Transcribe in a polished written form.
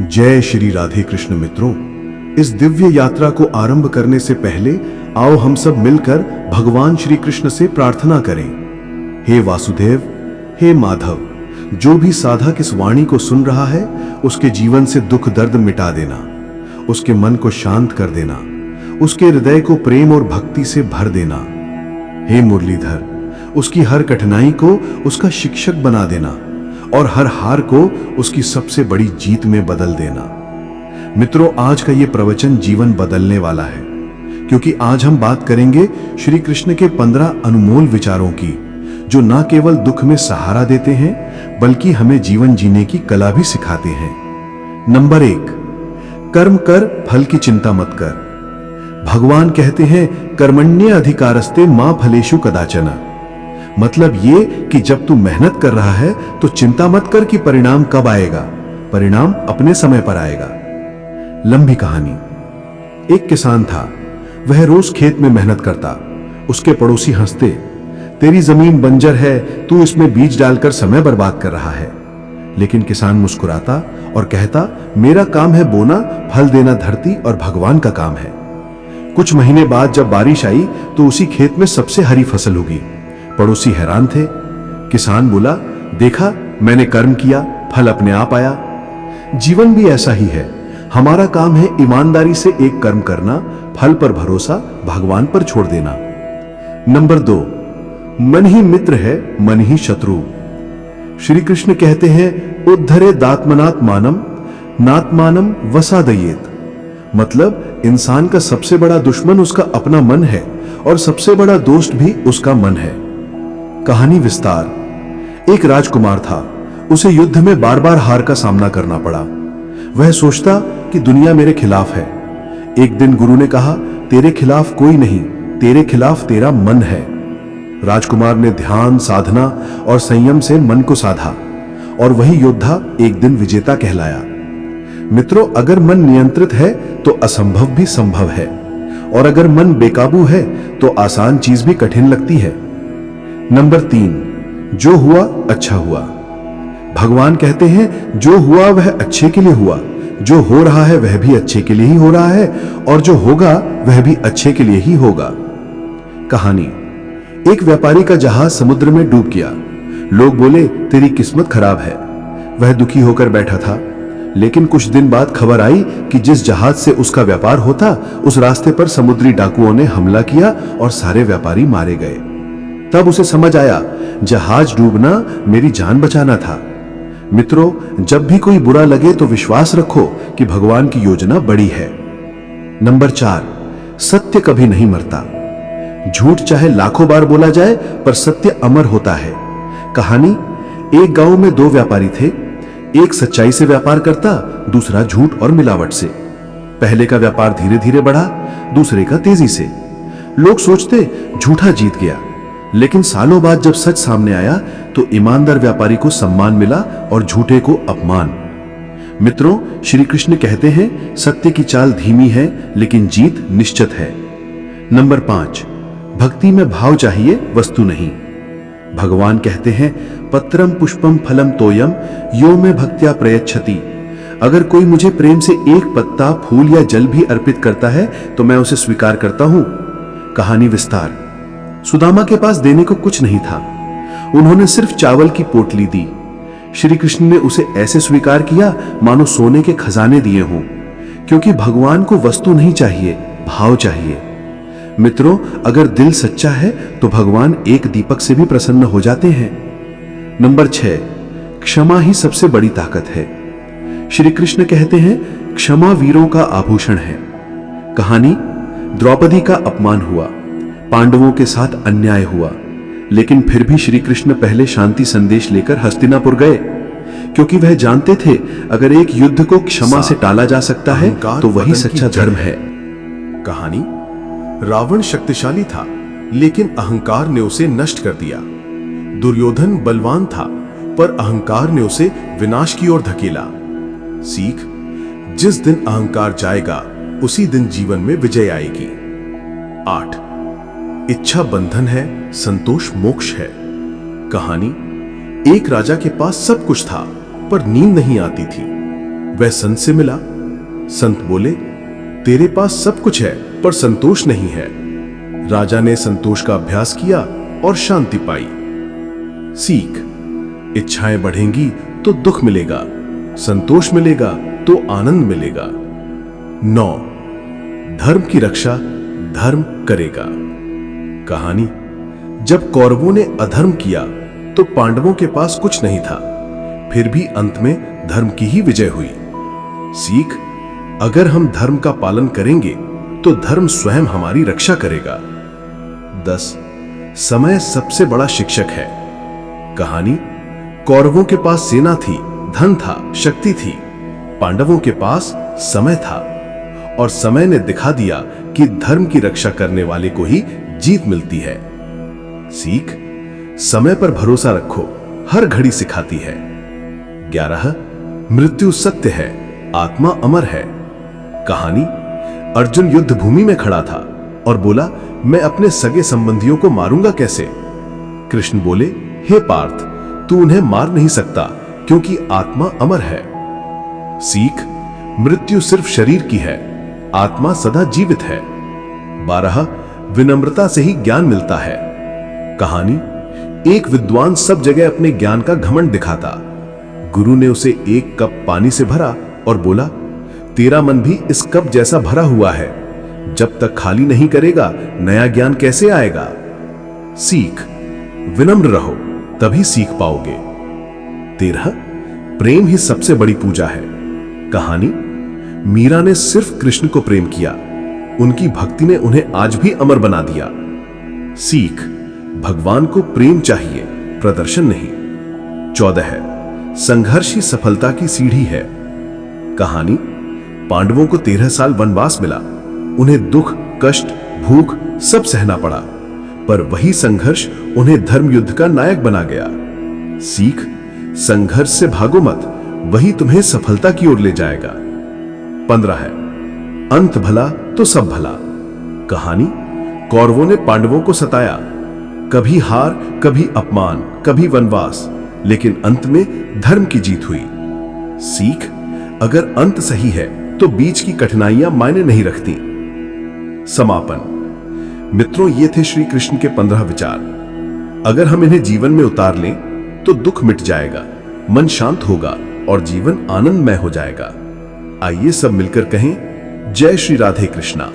जय श्री राधे कृष्ण मित्रों, इस दिव्य यात्रा को आरंभ करने से पहले आओ हम सब मिलकर भगवान श्री कृष्ण से प्रार्थना करें। हे वासुदेव, हे माधव, जो भी साधक इस वाणी को सुन रहा है उसके जीवन से दुख दर्द मिटा देना, उसके मन को शांत कर देना, उसके हृदय को प्रेम और भक्ति से भर देना। हे मुरलीधर, उसकी हर कठिनाई को उसका शिक्षक बना देना और हर हार को उसकी सबसे बड़ी जीत में बदल देना। मित्रों, आज का ये प्रवचन जीवन बदलने वाला है, क्योंकि आज हम बात करेंगे श्री कृष्ण के 15 अनमोल विचारों की, जो न केवल दुख में सहारा देते हैं बल्कि हमें जीवन जीने की कला भी सिखाते हैं। नंबर 1, कर्म कर, फल की चिंता मत कर। भगवान कहते हैं, कर्मण्य अधिकारस्ते मां फलेषु कदाचन। मतलब ये कि जब तू मेहनत कर रहा है तो चिंता मत कर कि परिणाम कब आएगा, परिणाम अपने समय पर आएगा। लंबी कहानी। एक किसान था, वह रोज खेत में मेहनत करता। उसके पड़ोसी हंसते, तेरी जमीन बंजर है, तू इसमें बीज डालकर समय बर्बाद कर रहा है। लेकिन किसान मुस्कुराता और कहता, मेरा काम है बोना, फल देना धरती और भगवान का काम है। कुछ महीने बाद जब बारिश आई तो उसी खेत में सबसे हरी फसल उगी। पड़ोसी हैरान थे। किसान बोला, देखा, मैंने कर्म किया, फल अपने आप आया। जीवन भी ऐसा ही है। हमारा काम है ईमानदारी से एक कर्म करना, फल पर भरोसा भगवान पर छोड़ देना। नंबर 2, मन ही मित्र है, मन ही शत्रु। श्री कृष्ण कहते हैं, उद्धरे दात्मनात्मानम नात्मानम वसादयेत। मतलब इंसान का सबसे बड़ा दुश्मन उसका अपना मन है और सबसे बड़ा दोस्त भी उसका मन है। कहानी विस्तार। एक राजकुमार था, उसे युद्ध में बार बार हार का सामना करना पड़ा। वह सोचता कि दुनिया मेरे खिलाफ है। एक दिन गुरु ने कहा, तेरे खिलाफ कोई नहीं, तेरे खिलाफ तेरा मन है। राजकुमार ने ध्यान, साधना और संयम से मन को साधा और वही योद्धा एक दिन विजेता कहलाया। मित्रों, अगर मन नियंत्रित है तो असंभव भी संभव है, और अगर मन बेकाबू है तो आसान चीज भी कठिन लगती है। नंबर 3, जो हुआ अच्छा हुआ। भगवान कहते हैं, जो हुआ वह अच्छे के लिए हुआ, जो हो रहा है वह भी अच्छे के लिए ही हो रहा है, और जो होगा वह भी अच्छे के लिए ही होगा। कहानी। एक व्यापारी का जहाज समुद्र में डूब गया। लोग बोले, तेरी किस्मत खराब है। वह दुखी होकर बैठा था, लेकिन कुछ दिन बाद खबर आई कि जिस जहाज से उसका व्यापार होता उस रास्ते पर समुद्री डाकुओं ने हमला किया और सारे व्यापारी मारे गए। तब उसे समझ आया, जहाज डूबना मेरी जान बचाना था। मित्रों, जब भी कोई बुरा लगे तो विश्वास रखो कि भगवान की योजना बड़ी है। नंबर 4, सत्य कभी नहीं मरता। झूठ चाहे लाखों बार बोला जाए पर सत्य अमर होता है। कहानी। एक गांव में 2 व्यापारी थे। एक सच्चाई से व्यापार करता, दूसरा झूठ और मिलावट से। पहले का व्यापार धीरे धीरे बढ़ा, दूसरे का तेजी से। लोग सोचते झूठा जीत गया, लेकिन सालों बाद जब सच सामने आया तो ईमानदार व्यापारी को सम्मान मिला और झूठे को अपमान। मित्रों, श्री कृष्ण कहते हैं, सत्य की चाल धीमी है लेकिन जीत निश्चित है। नंबर 5, भक्ति में भाव चाहिए, वस्तु नहीं। भगवान कहते हैं, पत्रम पुष्पम फलम तोयम यो में भक्त्या प्रयच्छति। अगर कोई मुझे प्रेम से एक पत्ता, फूल या जल भी अर्पित करता है तो मैं उसे स्वीकार करता हूं। कहानी विस्तार। सुदामा के पास देने को कुछ नहीं था। उन्होंने सिर्फ चावल की पोटली दी। श्री कृष्ण ने उसे ऐसे स्वीकार किया मानो सोने के खजाने दिए हों, क्योंकि भगवान को वस्तु नहीं चाहिए, भाव चाहिए। मित्रों, अगर दिल सच्चा है तो भगवान एक दीपक से भी प्रसन्न हो जाते हैं। नंबर 6, क्षमा ही सबसे बड़ी ताकत है। श्री कृष्ण कहते हैं, क्षमा वीरों का आभूषण है। कहानी। द्रौपदी का अपमान हुआ, पांडवों के साथ अन्याय हुआ, लेकिन फिर भी श्री कृष्ण पहले शांति संदेश लेकर हस्तिनापुर गए, क्योंकि वह जानते थे अगर एक युद्ध को क्षमा से टाला जा सकता है तो वही सच्चा धर्म है। कहानी। रावण शक्तिशाली था, लेकिन अहंकार ने उसे नष्ट कर दिया। दुर्योधन बलवान था, पर अहंकार ने उसे विनाश की ओर धकेला। सीख। जिस दिन अहंकार जाएगा उसी दिन जीवन में विजय आएगी। 8, इच्छा बंधन है, संतोष मोक्ष है। कहानी। एक राजा के पास सब कुछ था पर नींद नहीं आती थी। वह संत से मिला। संत बोले, तेरे पास सब कुछ है पर संतोष नहीं है। राजा ने संतोष का अभ्यास किया और शांति पाई। सीख, इच्छाएं बढ़ेंगी तो दुख मिलेगा, संतोष मिलेगा तो आनंद मिलेगा। 9, धर्म की रक्षा धर्म करेगा। कहानी, जब कौरवों ने अधर्म किया तो पांडवों के पास कुछ नहीं था, फिर भी अंत में धर्म की ही विजय हुई। सीख, अगर हम धर्म का पालन करेंगे तो धर्म स्वयं हमारी रक्षा करेगा। 10, समय सबसे बड़ा शिक्षक है। कहानी, कौरवों के पास सेना थी, धन था, शक्ति थी। पांडवों के पास समय था और समय ने दिखा दिया कि धर्म की रक्षा करने वाले को ही जीत मिलती है। सीख, समय पर भरोसा रखो, हर घड़ी सिखाती है। 11, मृत्यु सत्य है, आत्मा अमर है। कहानी, अर्जुन युद्ध भूमि में खड़ा था और बोला, मैं अपने सगे संबंधियों को मारूंगा कैसे? कृष्ण बोले, हे पार्थ, तू उन्हें मार नहीं सकता क्योंकि आत्मा अमर है। सीख, मृत्यु सिर्फ शरीर की है, आत्मा सदा जीवित है। 12, विनम्रता से ही ज्ञान मिलता है। कहानी, एक विद्वान सब जगह अपने ज्ञान का घमंड दिखाता। गुरु ने उसे एक कप पानी से भरा और बोला, तेरा मन भी इस कप जैसा भरा हुआ है, जब तक खाली नहीं करेगा नया ज्ञान कैसे आएगा? सीख, विनम्र रहो तभी सीख पाओगे। 13, प्रेम ही सबसे बड़ी पूजा है। कहानी, मीरा ने सिर्फ कृष्ण को प्रेम किया, उनकी भक्ति ने उन्हें आज भी अमर बना दिया। सीख, भगवान को प्रेम चाहिए, प्रदर्शन नहीं। 14, संघर्ष ही सफलता की सीढ़ी है। कहानी, पांडवों को 13 साल वनवास मिला, उन्हें दुख, कष्ट, भूख सब सहना पड़ा, पर वही संघर्ष उन्हें धर्म युद्ध का नायक बना गया। सीख, संघर्ष से भागो मत, वही तुम्हें सफलता की ओर ले जाएगा। 15, अंत भला तो सब भला। कहानी, कौरवों ने पांडवों को सताया, कभी हार, कभी अपमान, कभी वनवास, लेकिन अंत में धर्म की जीत हुई। सीख, अगर अंत सही है तो बीच की कठिनाइयां मायने नहीं रखती। समापन। मित्रों, ये थे श्री कृष्ण के 15 विचार। अगर हम इन्हें जीवन में उतार लें तो दुख मिट जाएगा, मन शांत होगा और जीवन आनंदमय हो जाएगा। आइए सब मिलकर कहें, जय श्री राधे कृष्णा।